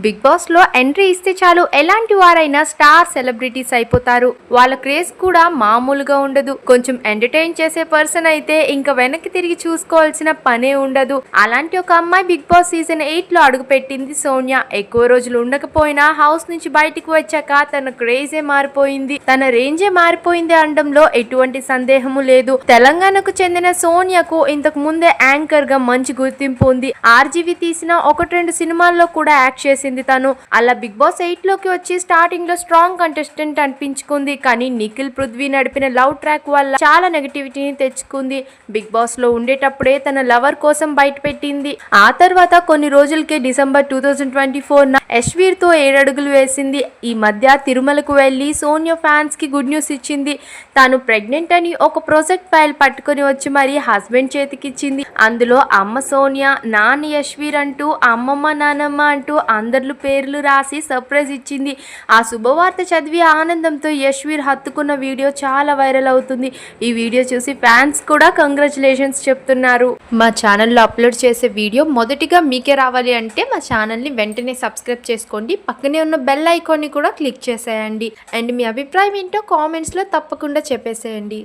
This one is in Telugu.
బిగ్ బాస్ లో ఎంట్రీ ఇస్తే చాలు ఎలాంటి వారైనా స్టార్ సెలబ్రిటీస్ అయిపోతారు. వాళ్ళ క్రేజ్ కూడా మామూలుగా ఉండదు. కొంచెం ఎంటర్టైన్ చేసే పర్సన్ అయితే ఇంకా వెనక్కి తిరిగి చూసుకోవాల్సిన పనే ఉండదు. అలాంటి ఒక అమ్మాయి బిగ్ బాస్ సీజన్ 8 లో అడుగుపెట్టింది సోనియా. ఎక్కువ రోజులు ఉండకపోయినా హౌస్ నుంచి బయటికి వచ్చాక తన క్రేజే మారిపోయింది, తన రేంజే మారిపోయింది అనడంలో ఎటువంటి సందేహము లేదు. తెలంగాణకు చెందిన సోనియాకు ఇంతకు ముందే యాంకర్ గా మంచి గుర్తింపు ఉంది. ఆర్జీవి తీసిన 1-2 సినిమాల్లో కూడా యాక్ట్ చేసింది తను. అలా బిగ్ బాస్ 8 లోకి వచ్చి స్టార్టింగ్ లో స్ట్రాంగ్ కంటెస్టెంట్ అనిపించుకుంది. కానీ నిఖిల్ పృథ్వీ నడిపిన లవ్ ట్రాక్ వల్ల చాలా నెగటివిటీని తెచ్చుకుంది. బిగ్ బాస్ లో ఉండేటప్పుడే తన లవర్ కోసం బయట పెట్టింది. ఆ తర్వాత కొన్ని రోజులకే డిసెంబర్ 2024 యశ్వీర్ తో 7 అడుగులు వేసింది. ఈ మధ్య తిరుమలకు వెళ్లి సోనియా ఫ్యాన్స్ కి గుడ్ న్యూస్ ఇచ్చింది. తాను ప్రెగ్నెంట్ అని ఒక ప్రాజెక్ట్ ఫైల్ పట్టుకుని వచ్చి మరి హస్బెండ్ చేతికిచ్చింది. అందులో అమ్మ సోనియా, నాన్న యశ్వీర్ అంటూ అమ్మమ్మ నానమ్మ అంటూ అందర్లు పేర్లు రాసి సర్ప్రైజ్ ఇచ్చింది. ఆ శుభవార్త చదివి ఆనందంతో యశ్వీర్ హత్తుకున్న వీడియో చాలా వైరల్ అవుతుంది. ఈ వీడియో చూసి ఫ్యాన్స్ కూడా కంగ్రాచులేషన్స్ చెప్తున్నారు. మా ఛానల్లో అప్లోడ్ చేసే వీడియో మొదటిగా మీకే రావాలి అంటే మా ఛానల్ని వెంటనే సబ్స్క్రైబ్ చేసుకోండి. పక్కనే ఉన్న బెల్ ఐకాన్ని కూడా క్లిక్ చేసేయండి. అండ్ మీ అభిప్రాయం ఏంటో కామెంట్స్లో తప్పకుండా చెప్పేసేయండి.